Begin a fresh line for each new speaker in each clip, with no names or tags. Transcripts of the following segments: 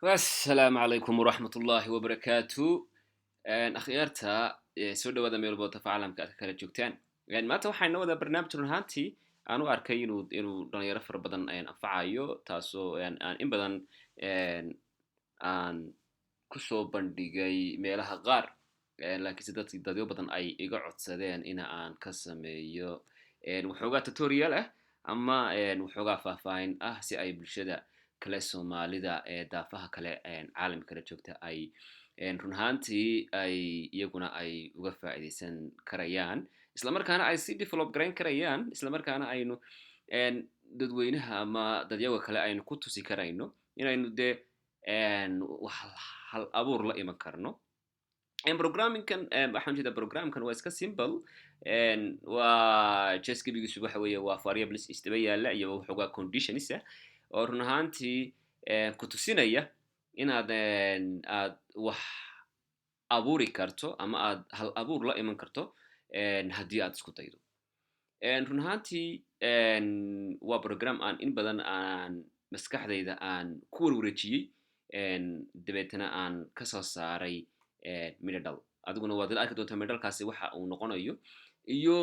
السلام عليكم ورحمة الله وبركاته. أخيارتا soo dhawaada meel walba oo caalamka aad ka kala joogtaan. Maanta waxaan noo wada barnaamij run ahaantii aan u arkay inuu dhalinyaro fara badan anfacayo taasoo aan in badan aan kusoo bandhigay meelaha qaar. Laakiinse dadyo badan ay iga codsadeen in aan ka sameeyo waxoogaa tutorial ah ama waxoogaa faahfaahin ah si ay bulshada kale Soomaalida ee daafaha kale caalamka kala joogta ay run ahaantii ay iyaguna ay uga faa'iideysan karayaan isla markaana ay si develop garayn karayaan isla markaana aynu dadweynaha ama dadyaga kale aynu ku tusi karayno inaynu dee wax hal abuur la iman karno. Programmingkan waxaan jeedaa programkan waa iska simple waa just gebigiisu waxa weeye waa variables isdaba yaala iyo waxoogaa conditions ah oo run ahaantii ku tusinaya inaad aad wax abuuri karto ama aad hal abuur la iman karto haddii aad isku daydo. Run ahaantii waa program aan in badan aan maskaxdayda aan ku warwareejiyey dabeetana aan kasoo saaray midho dhal adiguna waad ila arki doontaa midho dhalkaasi waxa uu noqonayo iyo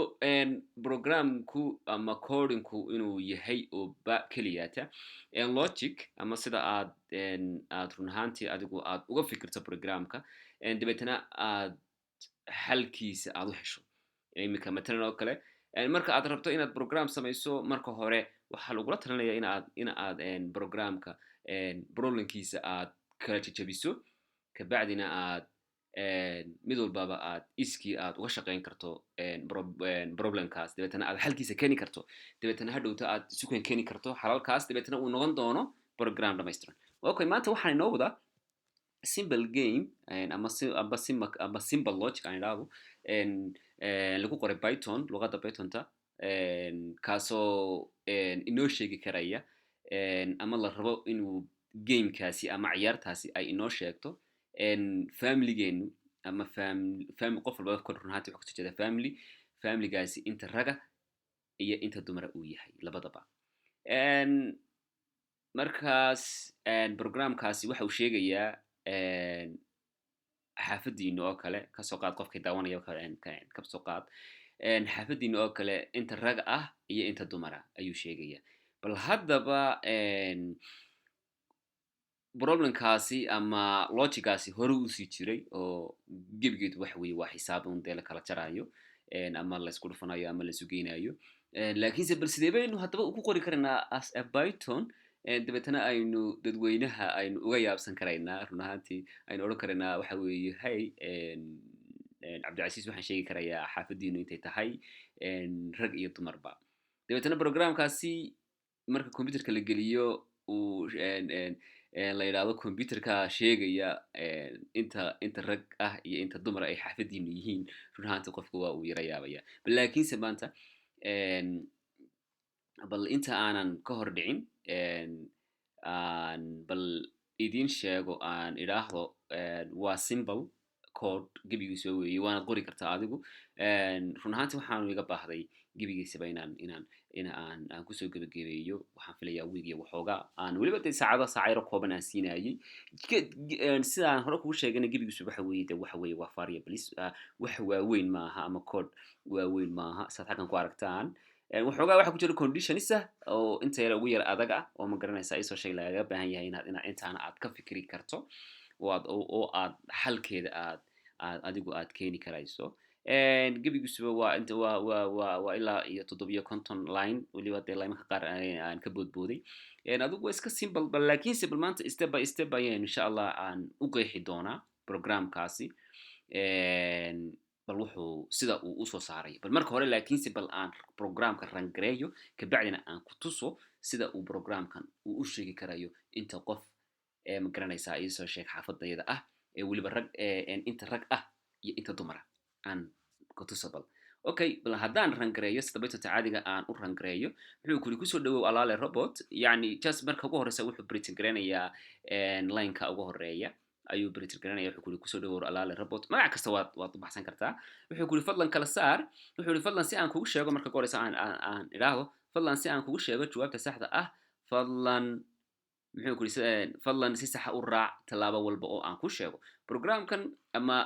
programku ama codinku inuu yahay oo ba keliyata logic ama sida aad run ahaantii adigu aad uga fikirto programka dabeetana aad xalkiisa aad u hesho. Iminka matalan oo kale marka aad rabto inaad program samayso marka hore waxaa lagula talinaya in aad programka problemkiisa aad kala jajabiso kabacdina aad mid walbaba aad iskii aad uga shaqayn karto problemkaas dabeetana aad xalkiisa keeni karto dabeetana hadhowta aad isu keeni karto xalalkaas dabeetana uu noqon doono program dhammaystiran. Okay, maanta waxaan inoo wadaa simple game ama simple logic aan idhaahdo lagu qoray Python luqadda Pythonta kaasoo inoo sheegi karaya ama la rabo inuu gamekaasi ama ciyaartaasi ay inoo sheegto familygeenu ama qof walba kol run ahaantii wuxuu kasoo jeedaa familygaasi inta raga iyo inta dumara uu yahay labadaba. Markaas programkaasi waxa uu sheegayaa xaafadiina oo kale kasoo qaad qofkii daawanaya kasoo qaad xaafadiina oo kale inta rag ah iyo inta dumara ayuu sheegayaa. Bal haddaba problemkaasi ama logicaasi hore usii jiray oo gebigeedu waxa weeye waa xisaab un dee la kala jarayo ama la isku dhufanayo ama la isu geynayo. Laakiinse bal sidee baynu haddaba ugu qori karaynaa as a Python dabeetana aynu dadweynaha aynu uga yaabsan karaynaa run ahaantii aynu odhan karaynaa waxa weeye hey cabdicasiis waxaan sheegi karayaa xaafadiinu intay tahay rag iyo dumarba. Dabeetana programkaasi marka computerka la geliyo uu la yidhaahdo computerka sheegaya inta rag ah iyo inta dumar ay xaafadiinu yihiin run ahaantii qofka waa uu yara yaabaya. Laakiinse maanta bal inta aanan ka hor dhicin bal idin sheego aan idhaahdo waa simple code gebigiisa weeye waana qori kartaa adigu. Run ahaantii waxaanu iga baahday gebigiisaba aan kusoo gebagabeeyo waxaan filayaa week iyo waxoogaa aan weliba dee saacado kooban aan siinayay sidaan hore kugu sheegayna gebigiisu waxa weeye waa variables wax waaweyn maaha ama code waaweyn maaha saad xaggan ku aragtaan. waxoogaa waxa ku jira conditions ah oo inta yar ugu yar adag ah oo ma garanaysaa isoo shay lagaga baahan yahay inaad intaana aad ka fikri karto oo aad xalkeeda aad adigu aad keeni karayso. gebigiisuba waa ilaa iyo 750 line weliba dee lineaka qaar aan ka boodbooday adigu waa iska simple bal laakiinse bal maanta step by step ayaan insha allah aan u qeexi doonaa programkaasi bal wuxuu sida uu usoo saaray bal marka hore laakiinse bal aan programka rangareeyo kabacdina aan ku tuso sida uu programkan uu u sheegi karayo inta qof ma garanaysaa isoo sheeg xaafadayada ah weliba rag inta rag ah iyo inta dumara aan ku tuso bal. Okay, bal haddaan rangareeyo sida Pythonta caadiga aan u rangareeyo wuxuu kuli kusoo dhawow alaale robot yani just marka ugu horeysa wuxuu print garanayaa lineka ugu horeeya ayuu print garanaya wuxuu kuli kusoo dhawow alaale robot magac kasta waad u baxsan kartaa. wuxuu kuli fadlan kala saar wuxuu kuli fadlan si aan kugu sheego marka ugu horeysa aan idhaahdo fadlan si aan kugu sheego jawaabta saxda ah fadlan muxuu ku yidhi fadlan si saxa u raac tallaabo walba oo aan ku sheego programkan ama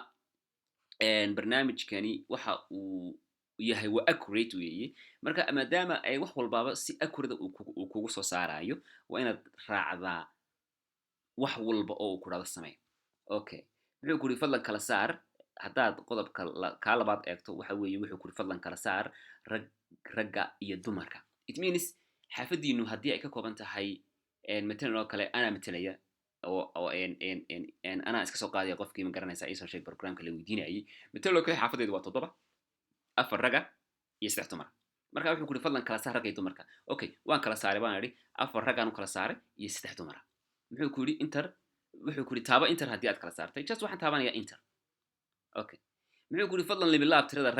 barnaamijkani waxa uu yahay waa accurate weeye marka maadaama ay wax walbaaba si accurate uu kugu soo saarayo waa inaad raacdaa wax walba oo uu ku dhado samee okay wuxuu ku yidhi fadlan kala saar haddaad qodobka kaa labaad eegto waxa weeye wuxuu ku yidhi fadlan kala saar ragga iyo dumarka it means xaafadiinu haddii ay ka kooban tahay matalan oo kale anaa matalaya oo anaa iska soo qaadaya qofkii ma garanaysa isoo sheeg programka la weydiinayay matalan oo kale xaafadeedu waa 7 4 ragga iyo 3 dumar marka wuxuu ku yidhi fadlan kala saar ragga iyo dumarka okay waan kala saaray baan idhi 4 raggaan u kala saaray iyo 3 dumar muxuu ku yidhi enter wuxuu ku yidhi taaba enter haddii aad kala saartay just waxaan taabanayaa enter okay muxuu ku yidhi fadlan libilaab tirada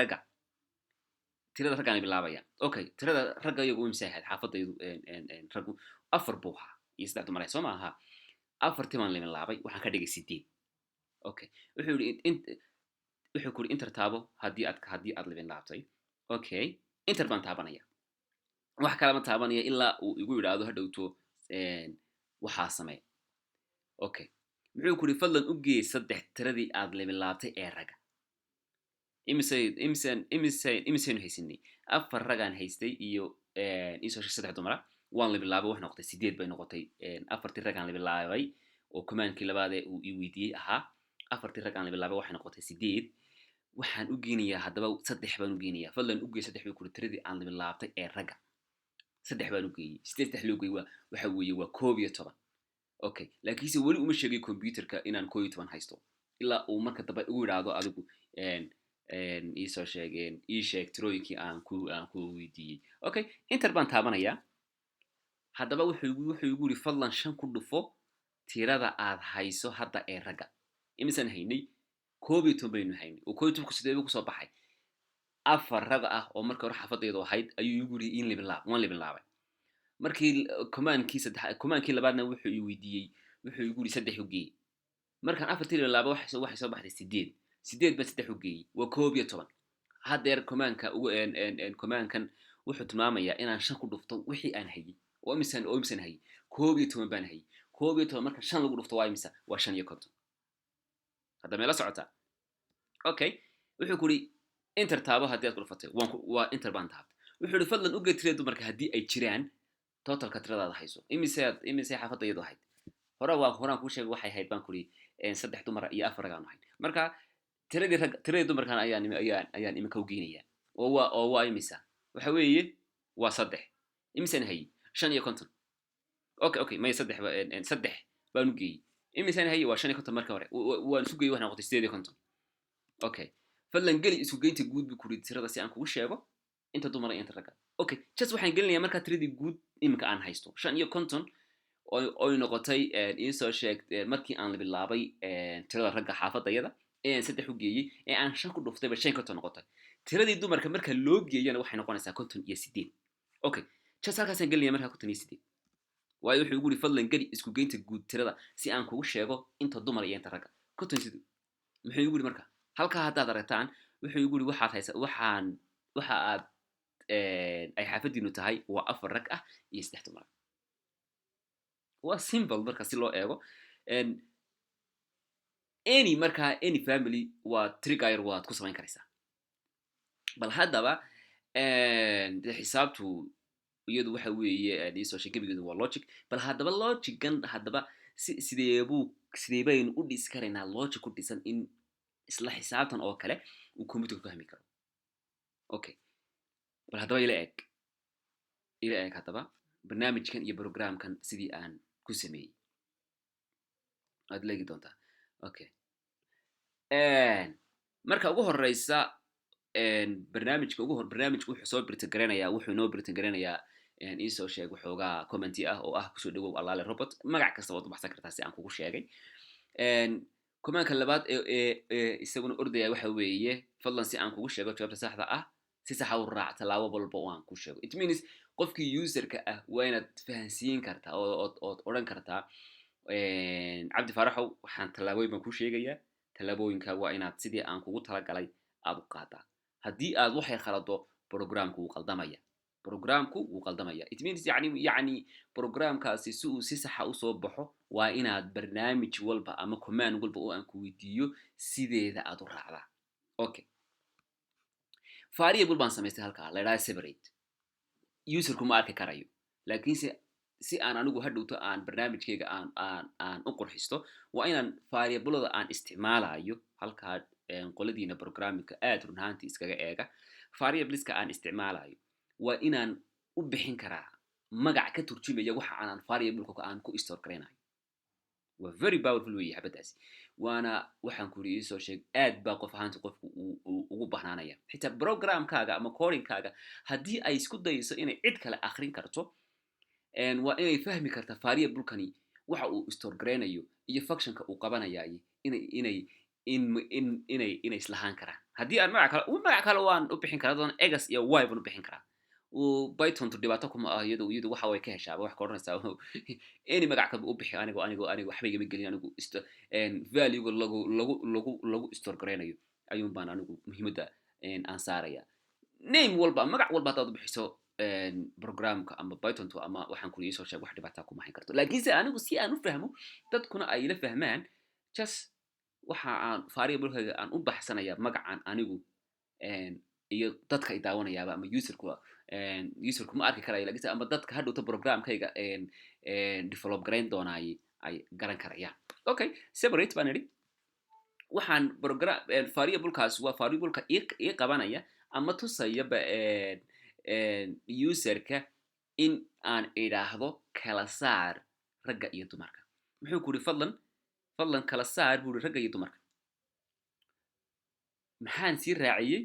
raggaan libilaabaya okay tirada ragga iyagu imsa ahayd xaafadaydu raggu 4 buu ahaa iyo 3 dumar soo ma aha 4 timaan libilaabay waxaan ka dhigay 8 okay wuxuu ku yidhi enter taabo haddii aad libilaabtay okay enter baan taabanaya wax kale ma taabanaya ilaa uu igu yidhaahdo hadhowto waxaa samee okay muxuu ku yidhi fadlan u gee 3 tiradii aad libilaabtay ee ragga imisaynu haysanay 4 raggaan haystay iyo isoo sheeg 3 dumara waan libilaabay wax noqotay 8 bay noqotay 4tii raggaan libilaabay oo commandkii labaad ee uu i weydiiyey ahaa 4tii raggaan libilaabay waxay noqotay 8 waxaan u geenayaa haddaba 3 baan u geenayaa fadlan u gee 3 buu ku yidhi tiradii aan libilaabtay ee ragga 3 baan u geeyey 3 loo geeyey waxa weeye waa 11 okay laakiinse weli uma sheegay computerka inaan 11 haysto ilaa uu marka dambe ugu yidhaahdo adigu iisoo sheegeen ii sheeg tirooyinkii aan ku weydiiyey okay enter baan taabanayaa haddaba wuxuu igu yidhi fadlan 5 ku dhufo tirada aad hayso hadda ee ragga imisaan haynay 11 baynu haynay oo 11 ku sidee buu kusoo baxay 4 rag ah oo marka hore xaafadaydu ahayd ayuu igu yidhi in libilaabay markii commandkii labaadna wuxuu i weydiiyey wuxuu igu yidhi 3 u geey markaan 4 libilaabay waxay soo baxday 8 baan 3 u geeyey waa 11 haddeer commandkan wuxuu tilmaamayaa inaan 5 ku dhufto wixii aan hayay oo imisan hayay 11 baan hayay 11 marka 5 lagu dhufto waa imisa waa 5 hadda meela socotaa okay wuxuu ku yidhi enter taabo haddii aad ku dhufatay waa enter baan taabtay wuxuu yidhi fadlan u gee tirada dumarka haddii ay jiraan totalka tiradaada hayso imisay xaafadayadu ahayd horaan kuu sheegay waxay ahayd baan ku yidhi 3 dumar iyo 4 raggaan ahayd marka tiradii dumarkan ayaan iminka u geenayaa oo waa imisa waxa weeye waa 3 imisaan hayay 5 okay may 3 baan u geeyey imisaan hayay waa 5 marka hore waan isu geeyey waxna noqotay 8 okay fadlan geli isku geynta guud buu ku yidhi tirada si aan kugu sheego inta dumar iyo inta ragga okay just waxaan gelinayaa markaa tiradii guud iminka aan haysto 5 oo noqotay iisoo sheeg markii aan libilaabay tirada ragga xaafadayada ee aan 3 u geeyey ee aan 5 ku dhuftayba 5 noqotay tiradii dumarka marka loo geeyana waxay noqonaysaa 58 okay just halkaasaan gelinayaa markaa 58 waayo wuxuu igu yidhi fadlan geli isku geynta guud tirada si aan kugu sheego inta dumar iyo inta ragga 58 muxuu igu yidhi marka halkaa haddaad aragtaan wuxuu igu yidhi waxa aad ay xaafadiinu tahay waa 4 rag ah iyo 3 dumar waa simple marka si loo eego any family waa trigger waad ku samayn karaysaa bal haddaba xisaabtu iyadu waxa weeye iisoo sheeg gebigeedu waa logic bal haddaba logican haddaba sidee baynu u dhisi karaynaa logic ku dhisan in isla xisaabtan oo kale uu computerku fahmi karo okay bal haddaba ila eeg haddaba barnaamijkan iyo programkan sidii aan ku sameeyey aad leegi doontaa okay marka ugu horeysa barnaamijku wuxuu soo wuxuu noo birtagaranayaa iisoo sheeg waxoogaa commenti ah oo ah kusoo dhawow allaale robot magac kasta waad u baxsan kartaa si aan kugu sheegay commandka labaad ee isaguna ordaya waxa weeye fadlan si aan kugu sheego jawaabta saxda ah si sax u raac tallaabo walba oo aan ku sheego it means qofkii userka ah waa inaad fahansiin kartaa oo odhan kartaa cabdi faaraxow waxaan tallaabooyin baan kuu sheegayaa tallaabooyinka waa inaad sidii aan kugu talagalay aad u qaadaa haddii aad waxay khalado programku wuu qaldamaya programku wuu qaldamaya. It means yani programkaasi si uu si saxa usoo baxo waa inaad barnaamij walba ama command walba oo aan ku weydiiyo sideeda aad u raacdaa. Okay, variable baan samaystay halkaa la yidhaha separate. Userku ma arki karayo, laakiinse si aan anigu hadhowto aan barnaamijkayga aan u qurxisto waa inaan variablada aan isticmaalayo halkaa qoladiina programmingka aad run ahaantii iskaga eega. Variableska aan isticmaalayo waa inaan u bixin karaa magac ka turjumaya waxa aan variableka aan ku store gareynayo. waa very powerful weeye xabadaasi, waana waxaan ku yiri soo sheeg aad baa qof ahaanti qofku ugu bahnaanaya. Xitaa programkaaga ama codingkaaga haddii ay isku dayso inay cid kale akhrin karto waa inay fahmi karta variablekani waxa uu store gareynayo iyo functionka uu qabanayay inay islahaan karaan. Haddii aan magac kale waan u bixin karaa doon x iyo y baan u bixin karaa. Python to dhibaato kuma ah iyadu waxa way ka heshaa wax ka oranaysaa any magac kale u bixi anigu waxba igama gelin anigu value lagu store gareynayo ayuun baan anigu muhiimadda aan saaraya. Name walba magac walba hadaad u bixiso programka ama Python to ama waxaan ku soo sheeg wax dhibaato kuma hayn karto. Laakiin se anigu si aan u fahmo dadkuna ay la fahmaan just waxa aan variableka aan u baxsanaya magacan anigu iyo dadka ay daawanayaaba ama userku ma arki karayo, laakiin ama dadka hadhowta programkayga develop gareyn doonaaye ay garan karayaan. Okay, separate baan idhi. Waxaan variablekaas waa variableka ii qabanaya ama tusayaba userka in aan idhaahdo kala saar ragga iyo dumarka. Muxuu ku yiri fadlan kala saar buu ragga iyo dumarka. maxaan sii raaciyay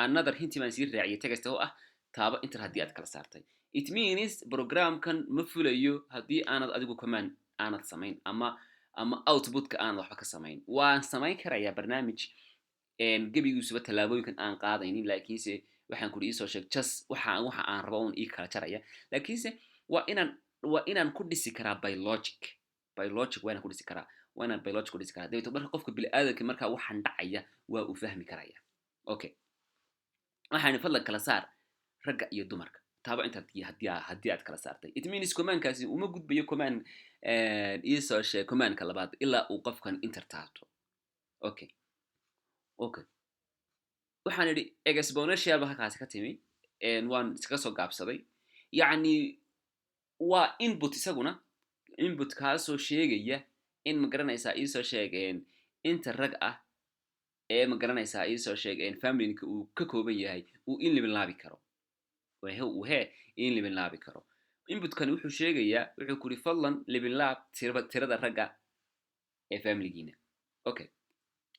another hint baan sii raaciyay text oo ah taaba enter haddii aad kala saartay. It means programkan ma fulayo haddii aanad adigu command aanad samayn ama outputka aanad waxba ka samayn. Waan samayn karayaa barnaamij gebigiisuba tallaabooyinkan aan qaadaynin, laakiinse waxaan ku soo sheeg just waxa aan rabo un ii kala jaraya. Laakiinse waa inaan ku dhisi karaa by logic waa inaan ku dhisi karaa dabeeto marka qofka bini'aadamka markaa waxaan dhacaya waa uu fahmi karaya. Okay, waxaan fadlan kala saar ragga iyo dumarka taaba inta haddii aad kala saartay. It means commandkaasi uma gudbayo command isoo sheeg commandka labaad ilaa uu qofkan enter taabto. Okay, waxaan idhi exponential baa halkaasi ka timi waan iskaga soo gaabsaday. Yacni waa input isaguna input kaasoo sheegaya in ma garanaysaa iisoo sheegeen inta rag ah ee ma garanaysaa iisoo sheegeen familyka uu ka kooban yahay uu in libin laabi karo. Inputkani wuxuu sheegayaa wuxuu ku yiri fadlan libin laab tirada ragga ee familygiina. Okay,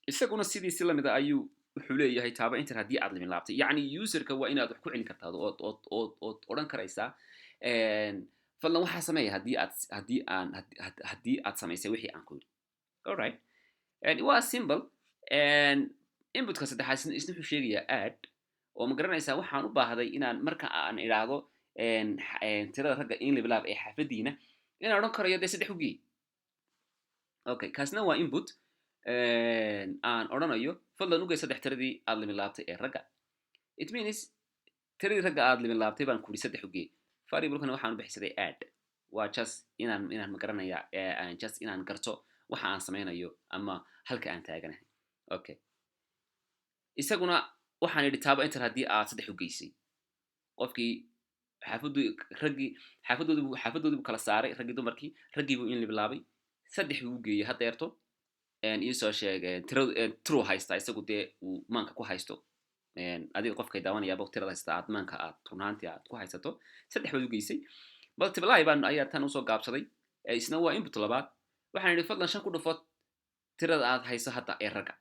isaguna sidiisi lamid ah ayuu wuxuu leeyahay taaba inter haddii aad libin laabtay. Yacni userka waa inaad wax ku celin kartaa ood odhan karaysaa fadlan waxaa sameeya haddii aad samaysay wixii aan ku yiri. Alright, waa simple. Inputka saddexaad isna wuxuu sheegayaa add oo ma garanaysaa waxaan u baahday inaan marka aan idhaahdo tirada ragga in libin laab ee xaafadiina inaan odhan karayo dee 3 u geey. Okay, kaasna waa input aan odhanayo fadlan u gey 3 tiradii aad libin laabtay ee ragga. It means tiradii ragga aad libin laabtay baan ku yiri 3 u geey. Variablekana waxaan u bixisaday add waa just inaan ma garanaya just inaan garto waxa aan sameynayo ama halka aan taaganahay. Okay, isaguna waxaan idhi taaba enter haddii aad 3 u geysay. Qofkii xaafadoodii buu kala saaray raggii dumarkii, raggii buu in libin laabay 3 buu u geeyay haddeerto iisoo sheeg true haysta isagu dee uu maanka ku haysto. Adiga qofkay daawanayaaba tirada haysta aad maanka aad runaantii aad ku haysato 3 baad u geysay. Multiply baan ayaa tan usoo gaabsaday. Isna waa input labaad. Waxaan idhi fadlan 5 ku dhufo tirada aad hayso hadda ee ragga.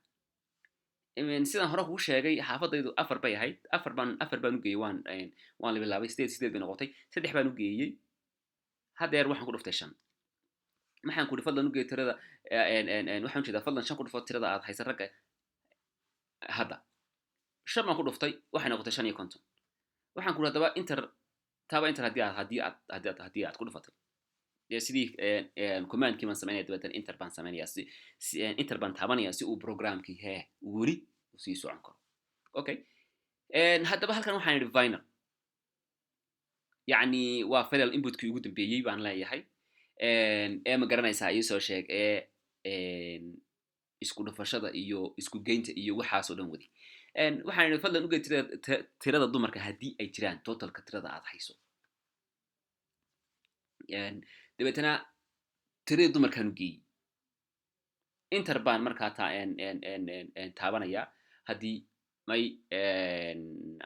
Sidaan hore kuu sheegay xaafadaydu 4 bay ahayd. 4 baan u geeyay waan libin laabay 8 bay noqotay. 3 baan u geeyay haddeer waxaan ku dhuftay 5. maxaan ku yiri fadlan u geey tirada waxaan jeedaa fadlan 5 ku dhufo tirada aad hayso ragga hadda. 5 baan ku dhuftay waxay noqotay 55. waxaan ku hadaba taaba enter haddii aad ku dhufatay. Sidii commandkii baan sameynaya dabeetana enter baan sameynaya si enter baan taabanaya si uu programkii weli u sii socon karo. Okay, haddaba halkan waxaan idhi final يعني waa final inputkii ugu dambeeyey baan leeyahay ee ma garanaysaa ii soo sheeg ee isku dhufashada iyo isku geynta iyo waxaas oo dhan wadi waxaan idhi fadlan ugeed tirada dumarka haddii ay jiraan totalka tirada aad hayso dabeetana tiradii dumarkaan u geeyey inter baan markaa taabanaya haddii may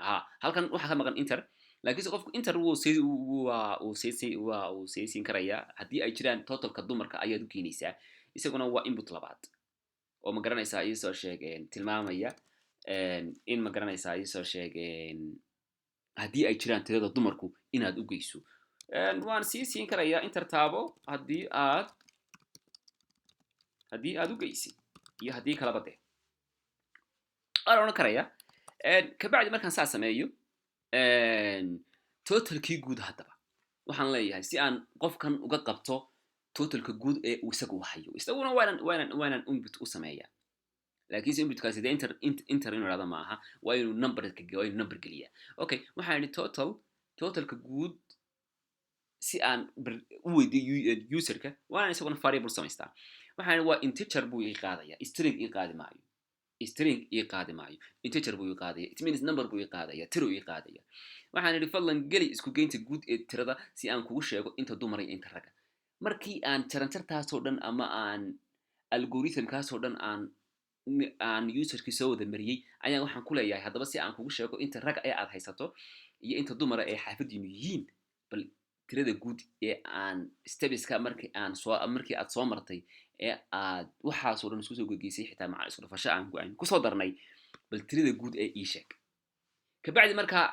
ha halkan waxaa ka maqan inter laakiinse qofku inter uu saysiin karayaa haddii ay jiraan totalka dumarka ayaad u keenaysaa isaguna waa input labaad oo ma garanaysaa ii soo sheeg tilmaamaya in ma garanaysaa ii soo sheeg haddii ay jiraan tirada dumarku inaad u geyso waan sii siin karayaa inter taabo haddii aad u geysid iyo haddii kalaba dee waan odhan karaya kabacdi markaan saa sameeyo totalkii guud haddaba waxaan leeyahay si aan qofkan uga qabto totalka guud ee isagu hayo isaguna waanan input u sameeyaa laakiinse inputkaasi dee inter inuu idhahdo ma aha waa inuu number geliyaa okay waxaan idhi totalka guud si aan u weydiiyo userka waan isaguna variable samaystaa waxaan idhi waa integer buu ii qaadaya string ii qaadi maayo integer buu ii qaadaya it means number buu ii qaadaya tiro ii qaadaya waxaan idhi fadlan geli isku geynta guud ee tirada si aan kugu sheego inta dumar iyo inta ragga markii aan jaranjartaasoo dhan ama aan algorithmkaasoo dhan aan userkii soo wada mariyey ayaan waxaan ku leeyahay haddaba si aan kugu sheego inta ragga ee aad haysato iyo inta dumara ee xaafadiinu yihiin bal tirada guud ee aan stebiska markii aad soo martay ee aad waxaasoo dhan isku soo gegeysay xitaa maca isku dhafasho aan kusoo darnay bal tirada guud ee ii sheeg kabacdi markaa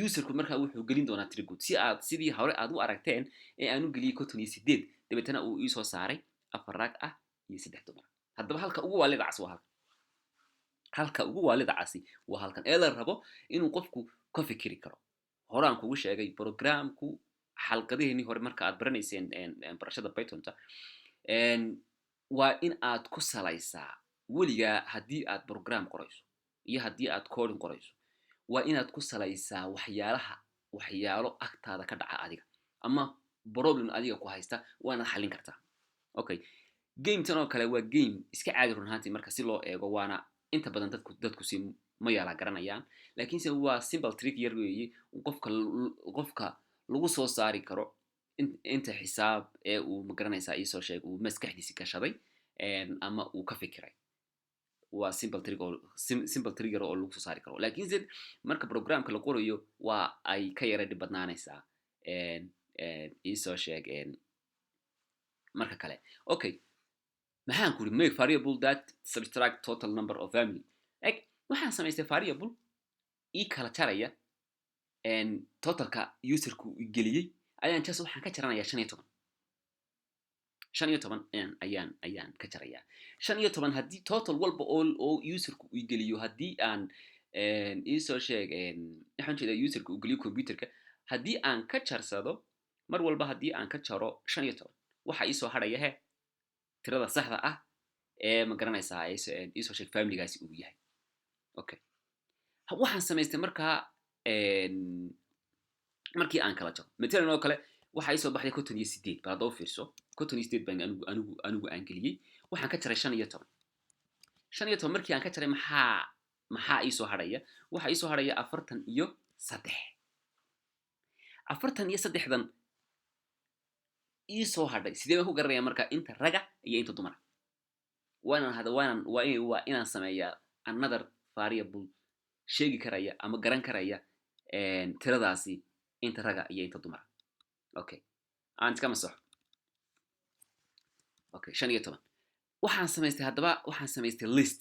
userku markaa wuxuu gelin doonaa tiro guud si aad sidii hore aad u aragteen ee aan u geliyey 58 dabeetana uu ii soo saaray 4 rag ah iyo 3 dumar haddaba halka ugu waalida casi waa halkan ee la rabo inuu qofku ka fikiri karo horaan kugu sheegay programku xalqadiheenii hore marka aad baranayseen barashada pythonta waa in aad ku salaysaa weligaa haddii aad program qorayso iyo haddii aad coding qorayso waa inaad ku salaysaa waxyaalo agtaada ka dhaca adiga ama problem adiga ku haysta waanaad xallin kartaa okay game tan oo kale waa game iska caadi run ahaantii marka si loo eego waana inta badan dadku si ma yaala garanayaan laakiinse waa simple trick yar weeye qofka lagu soo saari karo inta xisaab ee uu ma garanaysaa ii soo sheeg uu maskaxdiisi gashaday ama uu ka fikiray waa simple trigger oo lagu soo saari karo laakiinse marka programka la qorayo waa ay ka yara dhib badnaanaysaa ii soo sheeg marka kale okay maxaan ku make variable that subtract total number of family waxaan samaystay variable ii kala jaraya totalka userku geliyey ayaan just waxaan ka jaranayaa 15 ayaan ka jarayaa 15 haddii total walba oo userku uu geliyo haddii aan ii soo sheeg waxaan jeedaa userku uu geliyo computerka haddii aan ka jarsado mar walba haddii aan ka jaro 15 waxa ii soo hadhaya tirada saxda ah ee ma garanaysaa ii soo sheeg familygaasi uu yahay okay waxaan samaystay markaa markii aan kala jaro matalan oo kale waxa ii soo baxday 58 bal hadoo fiirso 58 baan anigu aan geliyey waxaan ka jaray 15 markii aan ka jaray maxaa ii soo hadhaya waxa ii soo hadhaya 43dan ii soo hadhay sidee baan ku garanayaa marka inta raga iyo inta dumara waa inaan sameeyaa another variable sheegi karaya ama garan karaya tiradaasi inta raga iyo inta dumara okay aan iska masaxo okay 15 waxaan samaystay list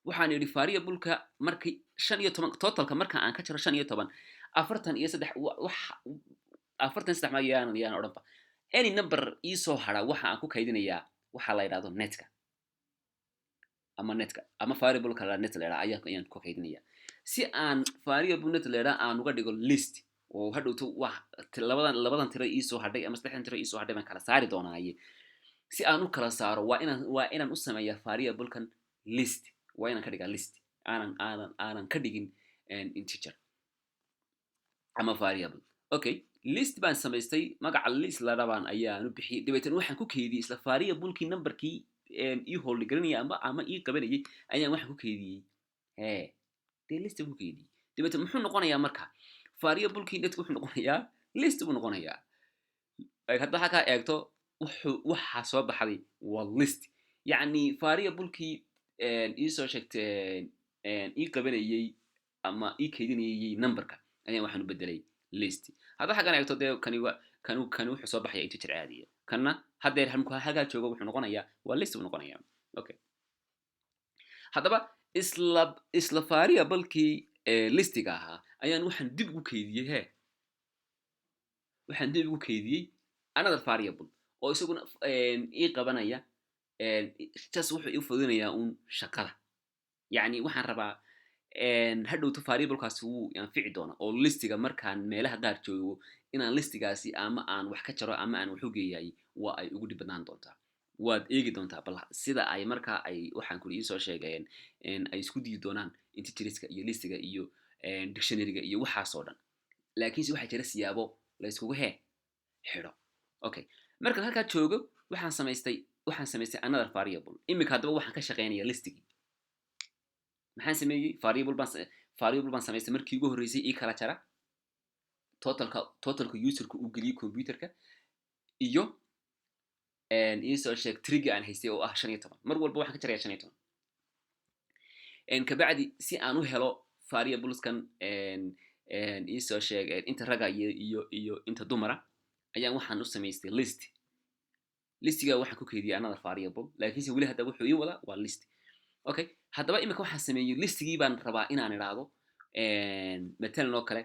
waxaan yidhi variable-ka markii 15 totalka marka aan ka jaro 15 43 ma yaan odhanba any number ii soo hara waxa aan ku kaydinayaa waxa la yiraahdo netka ama variable kala net la yiraahdo ayaan ku kaydinayaa si aan variable net la yiraahdo aan uga dhigo list oo hadhowto wax labadan tiro ii soo hadhay ama saddexdan tiro ii soo hadhay baan kala saari doonaaye si aan u kala saaro waa inaan u sameeyaa variable-kan list waa inaan ka dhigaa list aanan ka dhigin integer ama variable okay list baan samaystay magaca list la rabaan ayaanu bixiyay dabeetana waxaan ku keydiyey isla variable-kii numberkii ii hold garanayay ama ii qabanayay ayaan waxaan ku keydiyey dee list baan ku keydiyey dabeetana muxuu noqonayaa marka variable-kii dadka wuxuu noqonayaa list buu noqonayaa hadda waxaa kaa eegto waxaa soo baxday waa list yacni variable-kii iisoo sheegtay ii qabanayay ama ii keydinayay numberka ayaan waxaan u bedelay list hadda xaggan eegto dee kani wuxuu soo baxaya integer caadiya kanna haddeer halkaa jooga wuxuu noqonayaa waa list buu noqonayaa okay haddaba isla variable-kii listiga ahaa ayaan waxaan dib ugu keydiyey waxaan dib ugu keydiyey another variable oo isaguna ii qabanaya just wuxuu ii fudinayaa un shaqada yacni waxaan rabaa hadhowto variable-kaasi wuu anfici doona oo listiga markaan meelaha qaar joogo inaan listigaasi ama aan wax ka jaro ama aan wax u geeyay waa ay ugu dhib badnaan doontaa waad eegi doontaa bal sida ay markaa ay waxaan kuli iisoo sheegeen ay isku diidi doonaan integerska iyo listiga iyo dictionary-ga iyo waxaasoo dhan laakiinse waxaa jira siyaabo la iskugu xidho okay markaan halkaa joogo waxaan samaystay another variable imika haddaba waxaan ka shaqeynaya listigii maxaan sameeyey variable baan samaystay markii ugu horreysay ii kala jara totalka userka uu geliyey computerka iyo iisoo sheeg trigga aan haystay oo ah 15 mar walba waxaan ka jaraya 15 kabacdi si aan u helo variableskan iisoo sheeg inta raga iyo inta dumara ayaan waxaan u samaystay listiga waxaan ku keydiyay another variable laakiinse weli hadda wuxuu ii wadaa waa list okay haddaba imika waxaan sameeyey listigii baan rabaa inaan idhaahdo matalan oo kale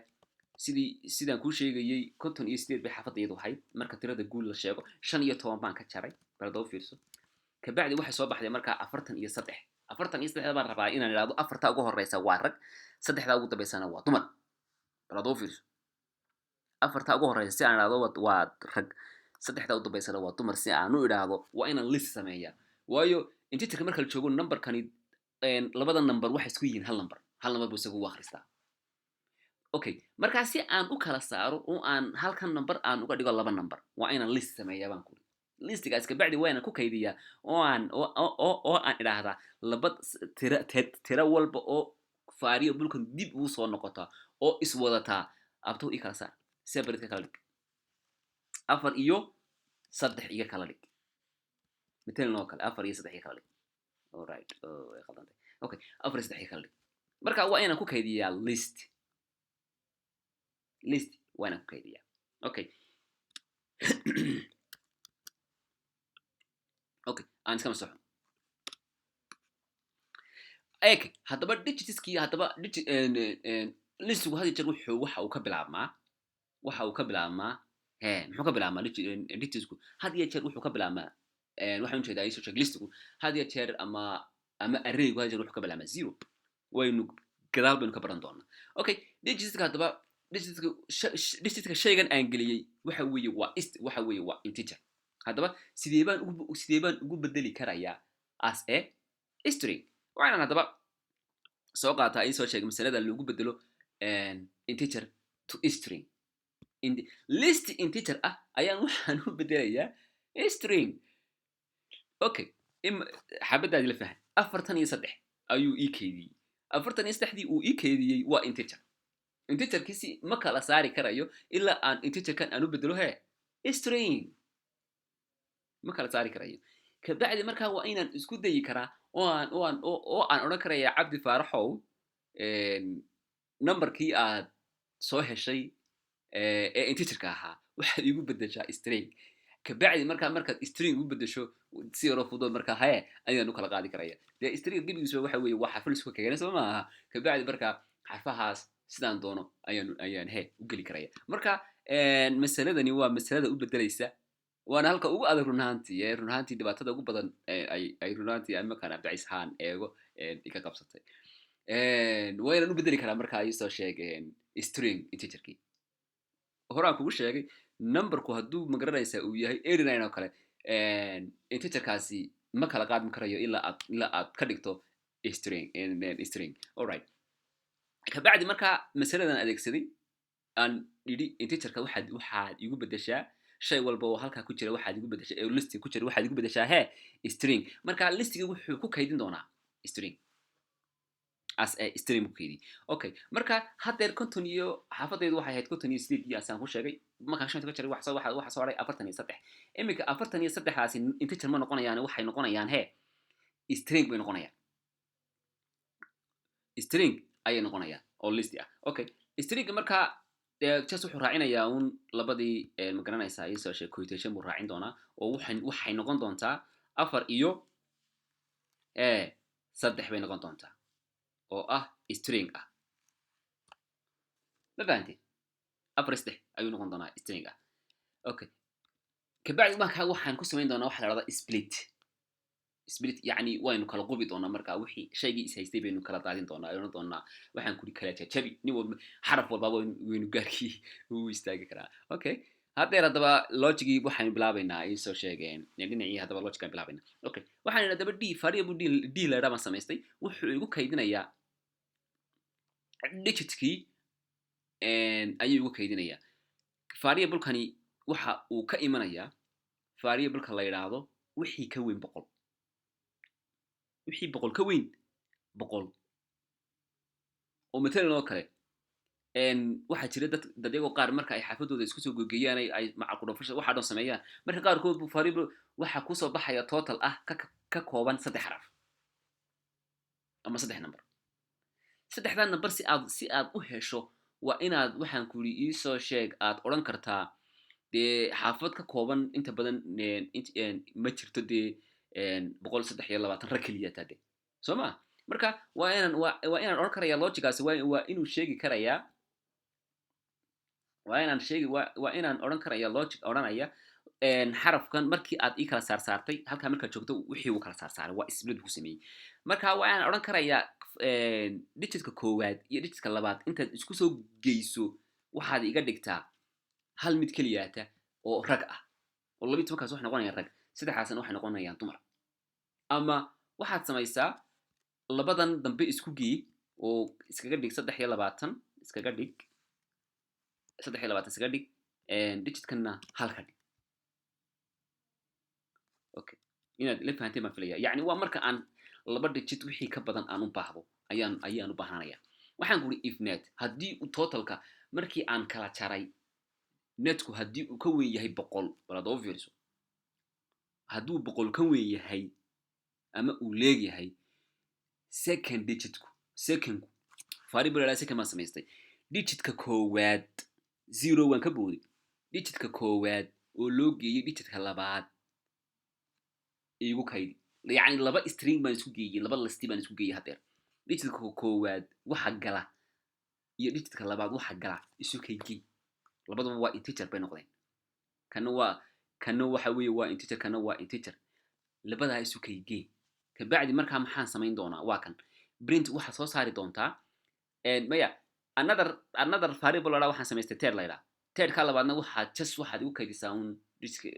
sidaan kuu sheegayey 58 bay xaafadayadu ahayd marka tirada guul la sheego 15 baan ka jaray balda u fiirso kabacdi waxay soo baxday markaa 43 baan rabaa inaan idhaahdo afarta ugu horeysa waa rag saddexda ugu dambeysana waa dumar balda u fiirso afarta ugu horeysa si aan idhaahdo waa rag saddexda ugu dambeysana waa dumar si aan u idhaahdo waa inaan list sameeyaa waayo integerka marka la joogo numberkani labada number waxay isku yihiin hal number buu isagu u akhristaa okay markaa si aan u kala saaro oo aan halkan number aan uga dhigo laba number waa inaan list sameeyaa baan kuli listigaas kabacdi waa inaan ku kaydiyaa oo aan idhaahdaa laba tira walba oo variable-kan dib ugu soo noqotaa oo iswadataa abto ii kala saar separate ka kala dhig 4 iyo 3 iga kala dhig matalan oo kale 4 iyo 3 iga kala dhig alright okay 4 iyo 3 iga kala dhig marka waa inaan ku kaydiyaa list waa inaan ku kaydiyaa okay okay aan iska masaxo haddaba digitskii haddaba listigu had jeer waxa uu ka bilaabmaa muxuu ka bilaabmaa digitsku had jeer wuxuu ka bilaabmaa waxaan ujeedaa iisoo sheeg listigu had jeer ama arraygu had jeer wuxuu ka bilaabmaa 0 waynu gadaal baynu ka baran doonaa okay digitska haddaba digitska shaygan aan geliyey waxa weeye waa integer haddaba sidee baan ugu bedeli karayaa as a string waxaan haddaba soo qaataa iisoo sheeg masalada lagu bedelo integer to string list integer ah ayaan waxaan u bedelayaa string okay xabadaadi la fahan 43 ayuu ii keydiyey 43dii uu ii keydiyey waa integerkiisi ma kala saari karayo ilaa aan integerkan aan u bedelo string ma kala saari karayo kabacdi markaa waa inaan isku dayi karaa oo aan odhan karaya cabdi faaraxow numberkii aad soo heshay ee integerka ahaa waxaad igu bedeshaa string kabacdi markaad string ugu bedesho si yaroo fudud markaa ayaan u kala qaadi karaya dee string gebigiisba waxa weeye waa xarfo laisku keenay soo maaha kabacdi markaa xarfahaas sidaan doono ayaan u geli karaya marka masaladani waa masalada u bedelaysa waana halka ugu adag runaantii dhibaatada ugu badan ay runaantii markaan abdicis haan eego ka qabsatay waynaan u bedeli karaa markaa iisoo sheeg string integerkii horaan kugu sheegay numberku hadduu magaranaysa uu yahay 89 oo kale integerkaasi ma kala qaadmi karayo ilaa aad ka dhigto string alright kabacdi markaa masaladan adeegsaday aan integerka waxaad igu bedeshaa shay walba oo halkaa ku jira waxaad igu bedeshaa ee listiga ku jira waxaad igu bedeshaa string marka listiga wuxuu ku kaydin doonaa string as a string ku kaydi okay marka haddeer konton iyo xaafadaydu waxay ahayd konton iyo sideed iyo asaan ku sheegay markaa shanta ka jiray waxa soo haray 43 iminka 43daasi integer ma noqonayaan waxay noqonayaan string bay noqonayaan string ayay noqonayaan oo list ah okay string marka just wuxuu raacinayaa un labadii ma garanaysaa isoo sheeg quotation buu raacin doonaa oo waxay noqon doontaa 4 iyo 3 bay noqon doontaa oo ah string ah ma fahanteen 4 ayuu noqon doonaa string ah okay kabacdi marka waxaan ku samayn doonaa waxa la yiraahdo split yani waynu kala qubi doonaa marka wixii shaygii is haystay baynu kala daadin doonaa aynu doonaa waxaan kuli kala jajabi nin walba xaraf walba waynu gaarkii uu istaagi karaa okay haddeer haddaba logicii waxaynu bilaabaynaa ay soo sheegeen dhinacii haddaba logican bilaabaynaa okay waxaan haddaba variable d la yidhaha baan samaystay wuxuu igu kaydinayaa digitkii ayuu igu kaydinayaa variablekani waxa uu ka imanayaa variableka la yidhaahdo wixii ka weyn 100 wixii 100 ka weyn 100 oo matalan oo kale waxaa jira dad iyagoo qaar marka ay xaafadooda isku soo gogeeyaan ay macal ku dhafasho waxa dhan sameeyaan marka qaarkood buu variable waxa ku soo baxaya total ah ka kooban 3 xaraf ama 3 number saddexdan number si aad u hesho waa inaad waxaan ku ii soo sheeg aad oran kartaa dee xaafad ka kooban inta badan ma jirto dee 123 rag keliya taade soo ma marka waa inaan oran karayaa logicaasi waa inuu sheegi karayaa waa inaan oran karayaa logic oranaya xarafkan markii aad ii kala saartay halkaa markaad joogto wixii uu kala saaray waa split ku sameeyey marka waa inaan oran karayaa digitka koowaad iyo digitka labaad intaad isku soo geyso waxaad iga dhigtaa hal mid keliyaata oo rag ah oo 12 kaas wax noqonayaan rag saddexaasna waxay noqonayaan dumar ama waxaad samaysaa labadan dambe isku geey oo iskaga dhig 23 iskaga dhig 23 iskaga dhig digitkana halka dhig okay inaad la fahanteen ma filaya yani waa marka aan laba digit wixii ka badan aan u baahdo ayaan u baahanaya waxaan ku if net hadii uu totalka markii aan kala jaray netku hadii uu ka weyn yahay 100 balad obvious haduu 100 ka weyn yahay ama uu leeg yahay second digitku variable la second ma samaystay digitka koowaad 0 waan ka boodi digitka koowaad oo loo geeyay digitka labaad igu kaydi yani laba string baan isku geeyay laba list baan isku geeyay hadeer digitka koowaad waxa gala iyo digitka labaad waxa gala isu kaygii labadaba waa integer bay noqdeen kana waxa weeye waa integer kana waa integer labada isu kaygii kabacdi markaa maxaan samayn doonaa waa kan print waxa soo saari doontaa maya another variable la waxaan samaystay ted layla ted ka labaadna waxaad igu kaydisaa un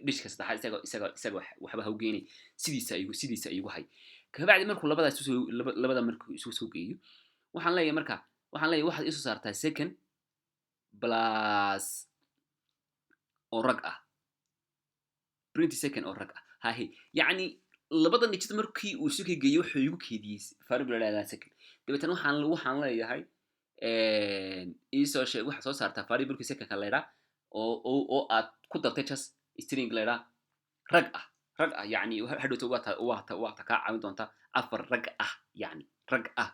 diska saddexaad isaga waxba ha u geynay sidiisa igu hay kabacdi markuu labada markuu isu soo geeyo waxaan leeyahay waxaad isu saartaa second plus oo rag ah print second oo rag ah hahe yani labada digit markii uu isu geeyo wuxuu igu keediyay variable la second dabeetana waxaan leeyahay isoo sheeg waxa soo saartaa variable second ka leeyahay oo aad ku dartay just string leeyahay rag ah yani hadhowto waa ka caawin doonta afar rag ah yani rag ah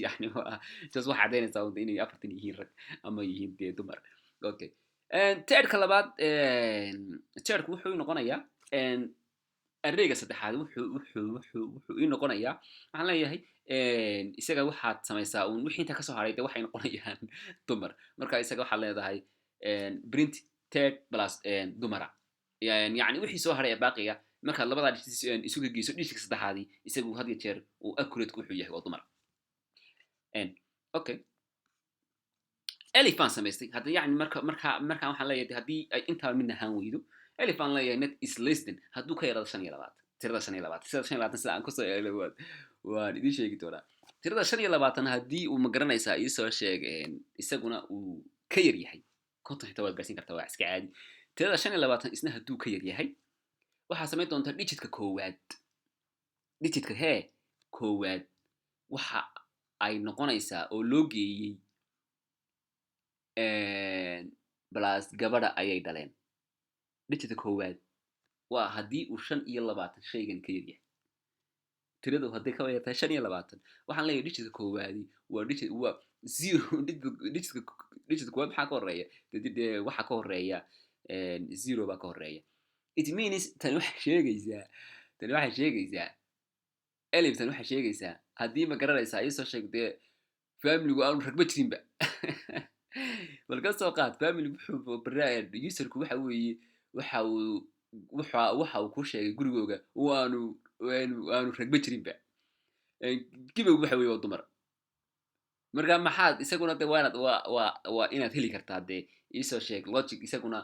yani just waxa cadeynaysaa inay afartan yihiin rag ama yihiin dee dumar okay teedka labaad teedku wuxuu noqonayaa arrayga saddexaad wuxuu ii noqonayaa waxaan leeyahay isaga waxaad samaysaa un wixii inta kasoo haray waxay noqonayaan dumar marka isaga waxaad leedahay print ted plus dumara yani wixii soo haray baaqiga marka labada isu geyso digitka saddexaadii isagu had iyo jeer uu accurate wuxuu yahay oo dumar okay elephant samaystay hadda yani marka waxaan leeyahay hadii ay intaa midna haan weydo elephant leeyahay net is less than haduu ka yaraado 25 tirada 25 sida aan ku soo eegay waan idin sheegi doonaa tirada 25 hadii uu ma garanaysaa ii soo sheeg isaguna uu ka yar yahay konton xitaa waad gaarsiin kartaa waa iska caadi tirada 25 isna hadduu ka yar yahay waxaa samayn doontaa digitka koowaad digitka koowaad waxa ay noqonaysaa oo loo geeyey plus gabadha ayay dhaleen digitka koowaad waa haddii uu 25 shaygan ka yar yahay tiradu hadday ka yartahay 25 waxaan leeyahay digitka koowaadi waa zero digitka koowaad maxaa ka horeeya dee waxa ka horeeya zero baa ka horeeya it means tani waxay sheegaysaa eliftan waxay sheegaysaa haddii ma garanaysaa ii soo sheeg dee familigu aanu ragba jirinba bal ka soo qaad family wuxuu userku waxa weeye waxa uu ku sheegay gurigooga waanu ragba jirinba gibowgu waxa weeye waa dumar marka maxaad isaguna dee waa inaad heli kartaa dee ii soo sheeg logic isaguna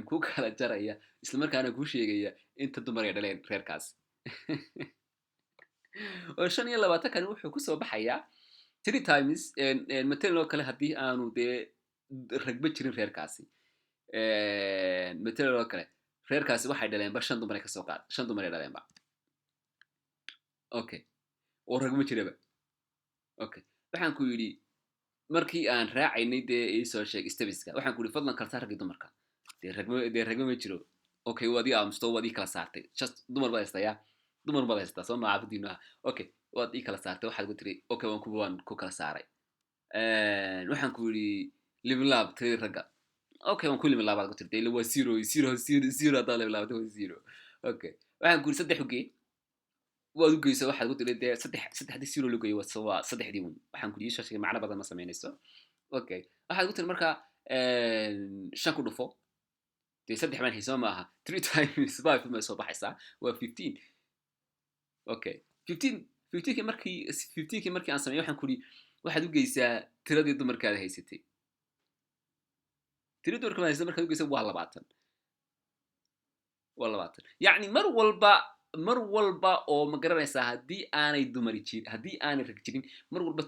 ku kala jaraya isla markaana ku sheegaya inta dumar ay dhaleen reerkaas oo 25 kan wuxuu ku soo baxayaa 3 times matalan oo kale haddii aanu dee ragba jirin reerkaasi matalan oo kale reerkaasi waxay dhaleen ba 5 dumar ay ka soo qaad 5 dumar ay dhaleen ba okay oo ragma jiraba okay waxaan ku yidhi markii aan raacaynay dee ii soo sheeg stabiska waxaan ku yidhi fadlan kala saar ragii dumarka dee ragma ma jiro okay waad ii aamusto waad ii kala saartay just dumar baad haystaa soo macaafadiinu ah okay waad ii kala saartay waxaad ku tiri okay waan ku kala saaray waxaan ku yidhi liblab tiri ragga okay waan ku liblaabaad ku tirtay ila waa zero haddaa liblaabatay waa zero okay waxaan ku yidhi 3 ugee waad u geyso waxaad ku tiri dee 3 zero loo geeyo waa 3dii un waxaan ku yidhi soo sheegay macno badan ma samaynayso okay waxaad ku tiri marka 5 ku dhufo dee 3 baan hayso ma aha 3 times 5 ma soo baxaysaa waa 15 okay 15 markii aan sameeyo waxaan ku yidhi waxaad u geysaa tiradii dumarkaada haysatay tiradii dumarkaada haysatay markaad u geysaa waa 20 yacni mar walba oo ma garanaysaa haddii aanay rag jirin mar walba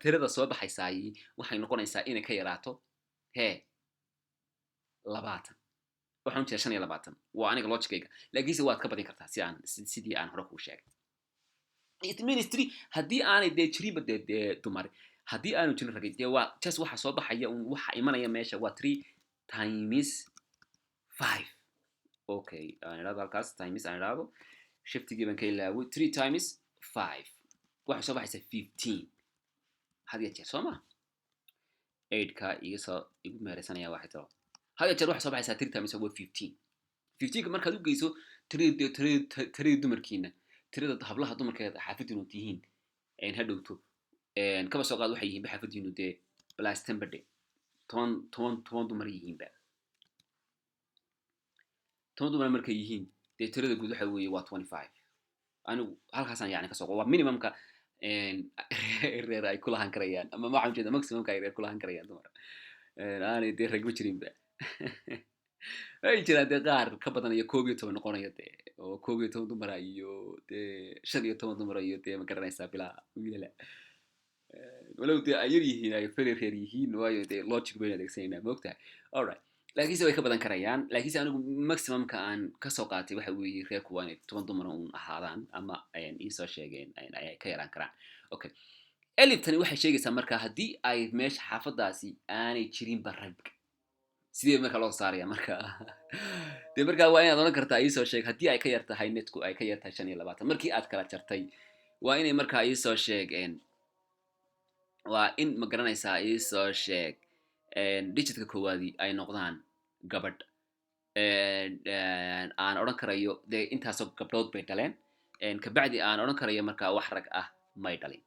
tirada soo baxaysaay waxay noqonaysaa inay ka yaraato 20 waxaan u jeedaa 25 waa aniga logicayga laakiinse waad ka badin kartaa sidii aan hore kuu sheegay it means 3 haddii aanay dee jirinba dee dumar haddii aanu jirin ragay dee waa just waxa soo baxaya waxa imanaya meesha waa 3 times 5 okay aan idhaahdo halkaas times aan idhaahdo shiftigii baan ka ilaaway 3 times 5 waxa soo baxaysa 15 hadiya jeer soo ma 8ka igu meeraysanaya waxay tiro hadiya jeer waxa soo baxaysa 3 times 15 15ka markaad u geyso tirada dumarkiina tirada hablaha dumarkeeda xaafadiinu tihiin hadhowto kaba soo qaad waxay yihiin xaafadiinu dee plus 10 bade 10 dumar yihiinba 10 dumar markay yihiin dee tirada guud waxa weeye waa 25 anigu halkaasaan yani kasoo waa minimumka reer ay ku lahan karayaan ama waxaan jeedaa maximumka ay reer ku lahan karayaan dumar aanay dee ragma jirinba ay jiraan dee qaar ka badan iyo 11 noqonaya dee oo 11 dumar iyo dee 15 dumar iyo dee ma garanaysaa bilaa wiilala walow dee ay yar yihiin ay reer yihiin waayo dee logic bay adeegsanayaan moogtahay alright laakiinse way ka badan karayaan laakiinse anigu maximumka aan kasoo qaatay waxa weeye reerku waa inay 10 dumar un ahaadaan ama ii soo sheegeen ay ka yaraan karaan okay elibtani waxay sheegaysaa marka haddii ay meesha xaafadaasi aanay jirinba rag sidee marka loo saaraya marka dee markaa waa inaad oran kartaa ii soo sheeg haddii ay ka yar tahay netku ay ka yar tahay 25 markii aad kala jartay waa inay markaa ii soo sheegeen waa in ma garanaysaa ii soo sheeg digitka koowaadi ay noqdaan gabadh aan odhan karayo dee intaasoo gabdhood bay dhaleen kabacdi aan odhan karayo markaa wax rag ah may dhalin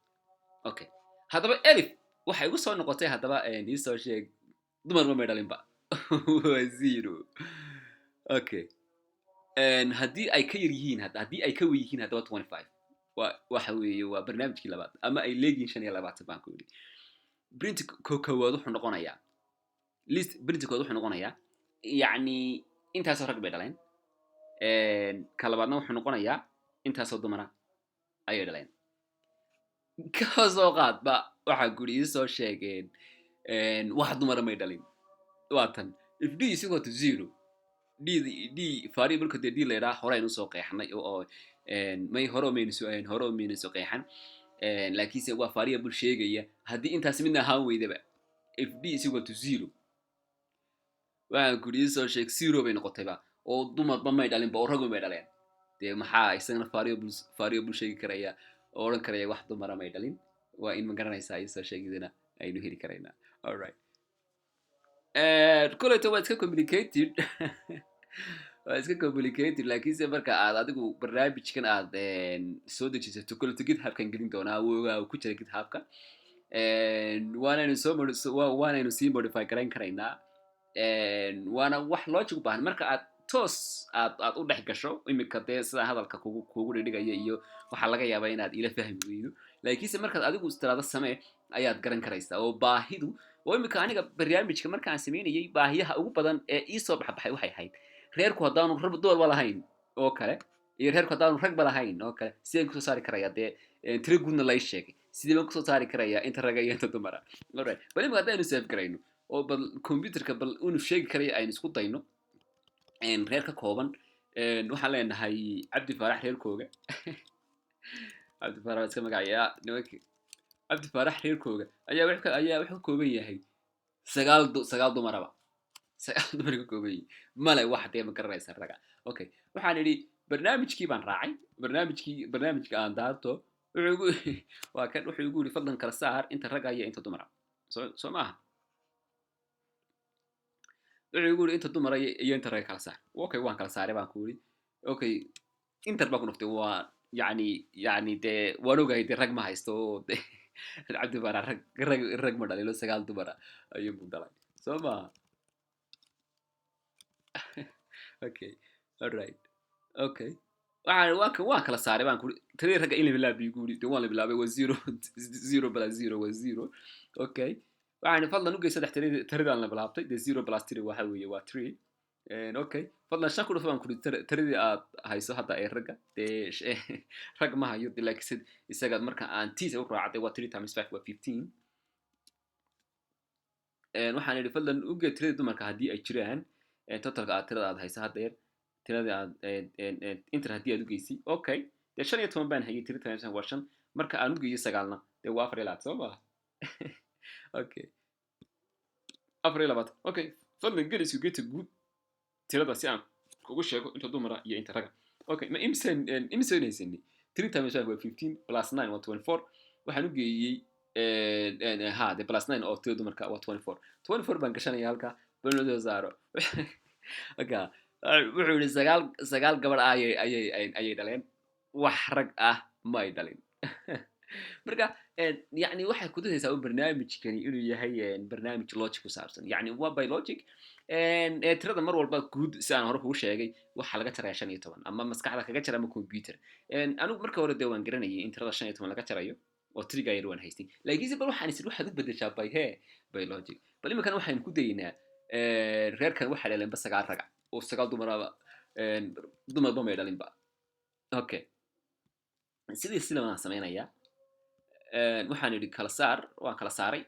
okay haddaba elif waxay igu soo noqotay haddaba ii soo sheeg dumarba may dhalinba waa 0 okay haddii ay ka yar yihiin haddii ay ka weyn yihiin haddaba 25 waxa weeye waa barnaamijkii labaad ama ay leegihiin 25 baan ku yidhi print koowaad wuxuu noqonayaa list printkood wuxuu noqonayaa yacni intaasoo rag bay dhaleen ka labaadna wuxuu noqonayaa intaasoo dumara ayay dhaleen ka soo qaadba waxaa guri ii soo sheegeen wax dumara may dhalin waatan if d is equal to 0 d variable de d la yiraahdo hore aynu soo qeexnay oo may hore maynu soo qeexan laakiinse waa variable sheegaya haddii intaas midna ahaan weydaba if d is equal to 0 waxaan ku yidhi soo sheeg 0 bay noqotayba oo dumarba may dhalinba oo ragba may dhaleen dee maxaa isagana variable sheegi karaya oo odhan karaya wax dumara may dhalin waa in ma garanaysaa isoo sheegidina aynu heli karaynaa alright kolleyta waa iska complicated waa iska complicated laakiinse marka aad adigu barnaamijkan aad soo dejisato kolleyta githubkan gelin doonaa wogaa ku jira githubka waanaynu sii modify garayn karaynaa waana wax logic u baahan marka aad toos aad u dhex gasho imika dee sidaa hadalka kugu dhigaya iyo waxaa laga yaabaa inaad ila fahmi weydo laakiinse markaad adigu istiraado samee ayaad garan karaysaa oo baahidu oo imika aniga barnaamijka markaan samaynayay baahiyaha ugu badan ee iisoo baxbaxay waxay ahayd reerku haddaanu rab doorba lahayn oo kale iyo reerku haddaanu ragba lahayn oo kale sideen kusoo saari karayaa dee tiro guudna lay sheegay sidee baan kusoo saari karayaa inta raga iyo inta dumara alright bal imika haddaynu save garayno oo bal computerka bal unu sheegi karaya aynu isku dayno reer ka kooban waxaan leenahay cabdi faarax reerkooga cabdi faarax iska magacayaa nimanki cabdi faarax reerkooga ayaa wuxuu ka kooban yahay sagaal dumaraba sagaal dumar ka kooban yahay male wax dee ma garanaysa raga okay waxaan idhi barnaamijkii baan raacay barnaamijka aan daarto wuxuu igu yidhi fadlan kala saar inta raga iyo inta dumara soo maaha wuxuu igu yidhi inta dumara iyo inta raga kala saar okay waan kala saaray baan ku yidhi okay inter baan ku noqtay waa yani dee waan ogahay dee rag ma haysto de cabdi baara rag ma dhalilo sagaal dumara ayuunbu dhalay soo maha okay alright okay waan kala saaray baan kuri tiradii ragga in la bilaabay igu yidhi dee waan la bilaabay waa 0 plus 0 waa 0 okay waxaan fadlan u gey saddex tiradaan la bilaabtay dee 0 plus 3 waxa weeye waa 3 okay fadlan shan ku dhufo baan kuri tiradii aad hayso hadda ee ragga dee rag ma hayo dee laakiin isaga marka aan tiisa u raacday waa 3 times 5 waa 15 waxaan idhi fadlan u gey tiradii dumarka haddii ay jiraan totalka tirada aad hayso haddeer tiradii aad inter haddii aad u geysay okay dee 15 baan hayay 3 times waa 5 marka aan u geeyo 9na dee waa 4 soo maha okay 4 okay fadlan geli isu geeta guud tirada si aan kugu sheego inta dumara iyo inta raga okay ma imsen haysani 3 times 5 waa 15 plus 9 waa 24 waxaan u geeyey de plus 9 oo tirada dumarka waa 24 baan gashanaya halka banoodo saaro okay wuxuu yidhi sagaal gabadh ayay dhaleen wax rag ah ma ay dhalin marka yani waxay kutusaysaa barnaamijkani inuu yahay barnaamij logic ku saabsan yani waa by logic tirada mar walba guud si aan hore kugu sheegay waxaa laga jaraya 15 ama maskaxda kaga jara ama computer anigu marka hore dee waan garanayay in tirada 15 laga jarayo oo triga yar waan haystay laakiinse bal waxaan isir waxaad u bedeshaa by logic bal iminkan waxaynu ku daynaa reerkan waxaa dhalenba 9 raga oo 9 dumaraba dumarba may dhalinba okay sida waan samaynayaa waxaan idhi kala saar waan kala saaray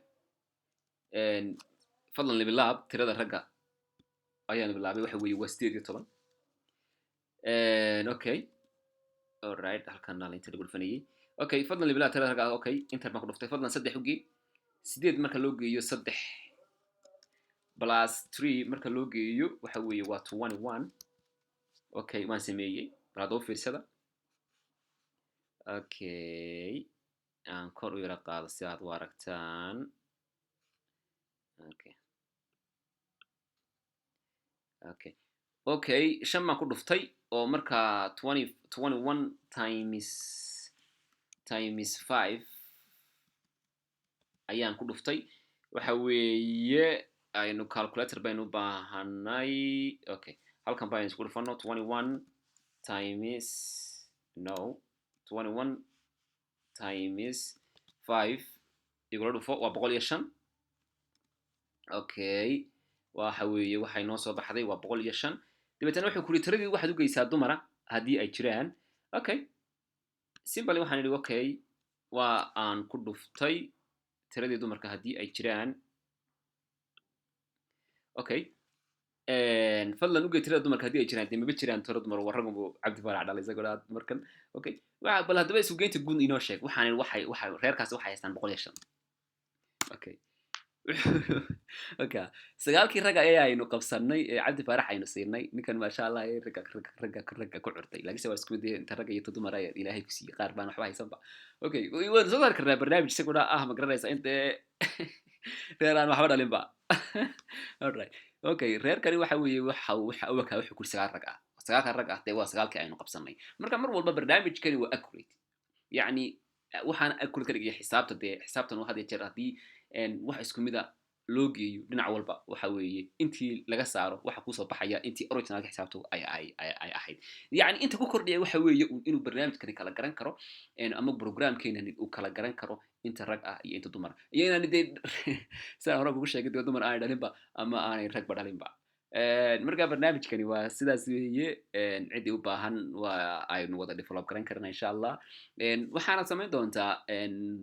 fadlan libilaab tirada ragga ayaan bilaabay waxa weeye waa 18 okay alright halkan nala inta lagu dhufanayay okay fadlan libilaab tirada ragga okay inter baan ku dhuftay fadlan 3 u gee 8 marka loo geeyo 3 plus 3 marka loo geeyo waxa weeye waa 21 okay waan sameeyey baladoo fiirsada okay aan kor u yara qaado si aad u aragtaan okay shan baan ku dhuftay oo marka 21 times 5 ayaan ku dhuftay waxa weeye aynu calculator baynu u baahanay okay halkan baan isku dhufano 21 times 5 igula dhufo waa 105 okay waxa weeye waxay noo soo baxday waa 105 dabeetana wuxuu ku yiri tiradii waxaad u geysaa dumara haddii ay jiraan okay simply waxaan idhi okay waa aan ku dhuftay tiradii dumarka haddii ay jiraan okay fadlan u gey tirada dumarka haddii ay jiraan dee maba jiraan tiro dumar warragubu cabdi faarax dhalay isagoo dhaa dumarkan okay bal haddaba isu geynta guud inoo sheeg waxaan waxay reerkaasi waxay haystaan 105 okay okay sagaalkii ragga ayaynu qabsanay ee cabdi faarax aynu siinay ninkan maasha allah ee ragga ku curtay laakiinse waa isku dayay inta ragga iyo dumar ay ilaahay ku siiyay qaar baan waxba haysanba okay waan soo saari karnaa barnaamij isaguna ma garanaysa inta reer aan waxba dhalinba alright okay reerkani waxa weeye wuxuu ku sagaal rag ah sagaalka rag ah dee waa sagaalkii aynu qabsanay marka mar walba barnaamijkani waa accurate yacni waxaan accurate ka dhigaya xisaabta dee xisaabtan waa had iyo jeer haddii wax isku mid a loo geeyo dhinac walba waxa weeye intii laga saaro waxa kusoo baxaya intii originalka xisaabtu ay ahayd yacni inta ku kordhaya waxa weeye inuu barnaamijkani kala garan karo ama programkeenani uu kala garan karo inta rag ah iyo inta dumar iyo inaan dee sidaan hore kugu sheegay dee dumar aanay dhalinba ama aanay ragba dhalinba marka barnaamijkani waa sidaas weeye ciddii u baahan waa aynu wada develop garan karna insha allah waxaana samayn doontaa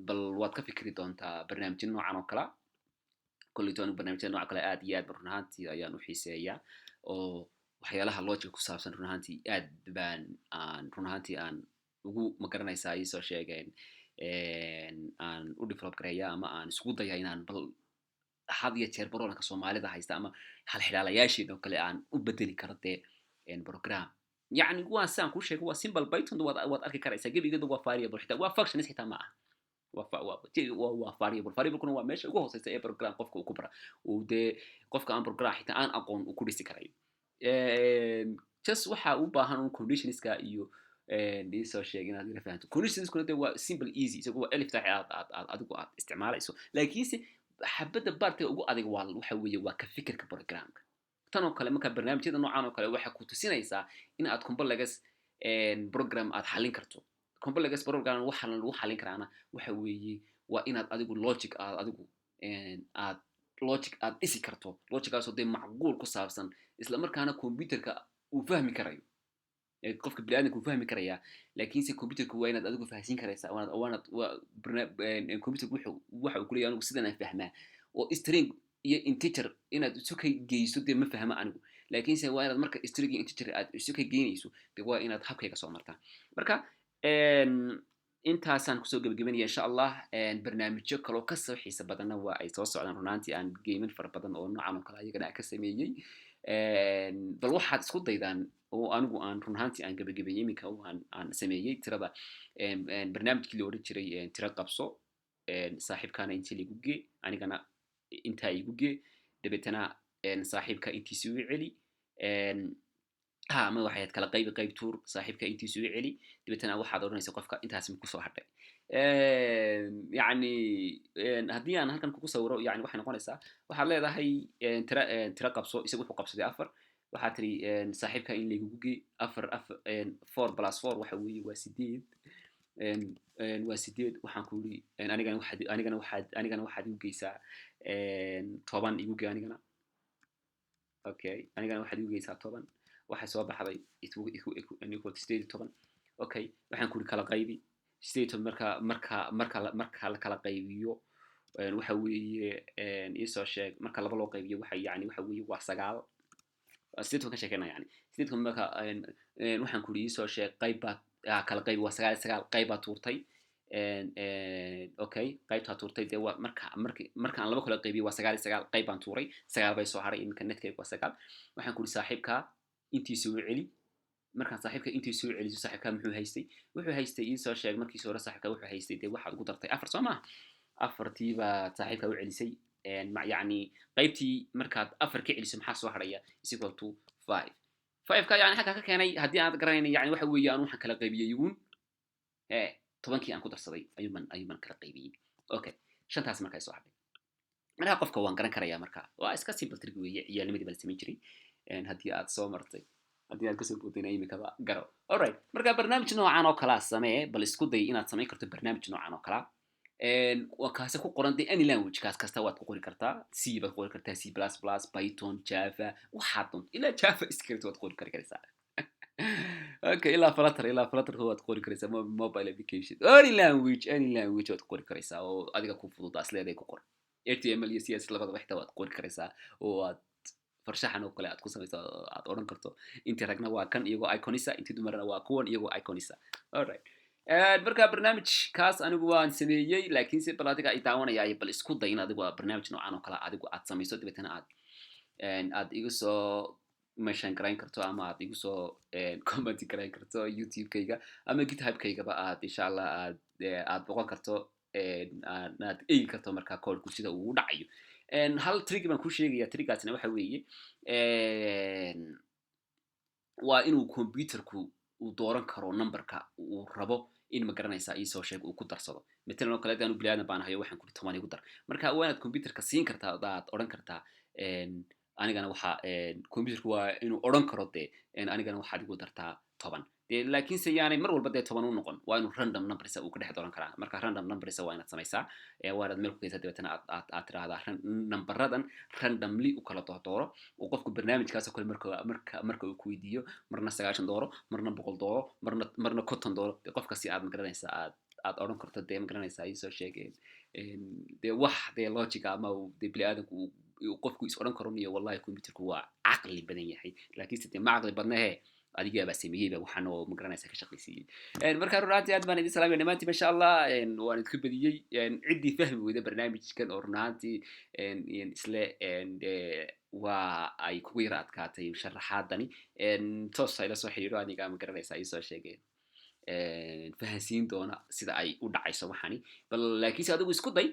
bal waad ka fikri doontaa barnaamijyo noocan oo kala kolleytoon barnaamijyada nooca kale aad iyo aad run ahaantii ayaan u xiiseeyaa oo waxyaalaha logic ku saabsan run ahaantii aad baan aan run ahaantii aan ugu magaranaysaa ii soo sheegeen aan u develop gareeya ama aan isku daya inaan bal had iyo jeer barolanka soomaalida haysta ama hal xidhaalayaasheeda oo kale aan u bedeli karo dee program yacni waa saan kuu sheegay waa simple python waad arki karaysaa gebigeeda waa variable xitaa waa functions xitaa ma aha waa variable variablekuna waa meesha ugu hooseysa ee program qofka uu ku bara uu dee qofka aan program xitaa aan aqoon uu ku dhisi karayo just waxa u baahan un conditionska iyo soo sheeg inaad ila fahanto conditionskuna dee waa simple easy isagu waa elif tax aad adigu aad isticmaalayso laakiinse xabadda baarta ugu adag waa waxa weeye waa ka fikirka programka tan oo kale marka barnaamijyada noocan oo kale waxa ku tusinaysaa in aad complex program aad xalin karto complex program waxa lagu xalin karaana waxa weeye waa inaad adigu logic aad adigu aad logic aad dhisi karto logicaasoo dee macquul ku saabsan isla markaana computerka uu fahmi karayo qofka bini'aadamka uu fahmi karayaa laakiinse computerka waa inaad adigu fahansiin karaysaa waanaad computerka waxa uu ku leeyahay anigu sidan aan fahmaa oo string iyo integer inaad isu ka geyso dee ma fahma anigu laakiinse waa inaad marka string iyo integer aad isu ka geynayso dee waa inaad habkayga soo martaa marka intaasaan kusoo gebagabanaya insha allah barnaamijyo kaloo kasoo xiisa badanna waa ay soo socdaan runaantii aan geyman fara badan oo noocan oo kale ayagana aan ka sameeyey bal waxaad isku daydaan oo anigu aan run ahaantii aan gebagabeeyey iminka aan sameeyey tirada barnaamijkii la odhan jiray tiro qabso saaxiibkaana intii laigu gee anigana intaa igu gee dabeetana saaxiibka intiisi u celi ama waxay kala qayb tuur saaxiibka intiisu u celi dabeetana waxaad odhanaysa qofka intaas ma kusoo hadhay yacni haddii aan halkan kugu sawiro yani waxay noqonaysaa waxaad leedahay tiro qabso isagu wuxuu qabsaday 4 waxaad tiri saaxiibka in laygugu gee 4 plus 4 waxa weeye waa 8 waa 8 waxaan ku yiri anigana waxaad igu geysaa 10 igu gee anigana okay anigana waxaad igu geysaa 10 waxay soo baxday equal 18 okay waxaan ku kala qaybi 18 marka la kala qaybiyo waxa weeye isoo sheeg marka laba loo qaybiyo waxa yani waxa weeye waa 9 18 ka sheekayna yani 18 marka waxaan ku isoo sheeg qaybaad kala qaybi waa 9 qaybaad tuurtay okay qaybta tuurtay dee waa marka aan laba kala qaybiyo waa 9 qaybaan tuuray 9 bay soo haray iminka netkayga waa 9 waxaan ku saaxiibka intiisu u celi markaan saaxiibka intiisu u celiso saaxiibka wuxuu haystay ii soo sheeg markii hore saaxiibka wuxuu haystay dee waxaad ugu dartay 4 soo ma afartii baa saaxiibka u celisay yacni qaybtii markaad 4 ka celiso maxaa soo haraya is equal to 5 5ka yani xagga ka keenay haddii aad garanaynin yani waxa weeye aan waxaan kala qaybiyey uun 10kii aan ku darsaday ayuuman kala qaybiyey okay shantaas markaa soo hadhay markaa qofka waan garan karayaa markaa waa iska simple trick weeye ciyaalnimadii baa la samayn jiray haddii aad soo martay haddii aad kasoo boodayna imikaba garo alright marka barnaamij noocan oo kalaa samee bal isku day inaad samayn karto barnaamij noocan oo kalaa waa kaase ku qoran dee any language kaas kasta waad ku qori kartaa c baad qori kartaa c++ python java waxaad doonto ilaa java script waad qori karaysaa okay ilaa flutter waad qori karaysaa mobile application any language waad qori karaysaa oo adiga ku fududaas leedahay ku qor html iyo cs labadaba xitaa waad qori karaysaa oo aad farshaxan oo kale aad ku samayso aad odhan karto intii ragna waa kan iyagoo iconisa intii dumarna waa kuwan iyagoo iconisa alright marka barnaamijkaas anigu waan sameeyey laakiinse bal adiga ay daawanaya bal isku day in adigu barnaamij noocan oo kale adigu aad samayso dibetana aad igu soo mention garayn karto ama aad igu soo comment garayn karto youtube-kayga ama github-kaygaba aad insha allah aad boqon karto aad eegi karto markaa codku sida uu u dhacayo hal trig baan ku sheegaya trigaasna waxa weeye waa inuu computerku uu dooran karo numberka uu rabo in ma garanaysaa isoo sheeg uu ku darsado matalan oo kale hadaan u bilaadan baan hayo waxaan ku 10 igu dar marka waa inaad computerka siin kartaa aad odhan kartaa anigana waxa computerku waa inuu odhan karo dee anigana waxaad igu dartaa 10 dee laakiinse yaanay mar walba dee 10 u noqon waa inuu random numbers uu ka dhex dooran karaa marka random numbers waa inaad samaysaa waa inaad meel ku geysaa dabeetana aad tiraahdaa numberadan randomly u kala dooro oo qofku barnaamijkaas oo kale marka uu ku weydiiyo marna 90 dooro marna 100 dooro marna 50 dooro qofka si aad magaranaysaa aad odhan karto dee magaranaysaa ay soo sheegeen dee wax dee logic ama dee bini'aadanku qofku is odhan karo niyo wallahi computerku waa caqli badan yahay laakiinse dee ma caqli badnahe adiga baa sameeyay waxaan oo ma garanaysaa ka shaqaysiiyay marka runtii aad baan idin salaamay dhamaantii ma sha Allah waan idinku badiyay cidii fahmi weyda barnaamijkan oo runtii isla waa ay kugu yara adkaatay sharaxaadani toos ay la soo xiriiro aniga ma garanaysaa ay soo sheegeen fahansiin doona sida ay u dhacayso waxani bal laakiinse adigu isku day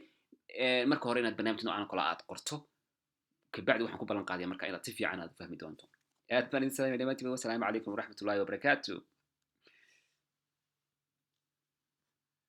marka hore inaad barnaamij noocan kale aad qorto kabacdi waxaan ku ballan qaadayaa marka inaad si fiican aad u fahmi doonto aad baan idin salaamay dhamaantii wassalaamu calaykum waraxmatullaahi wabarakaatuh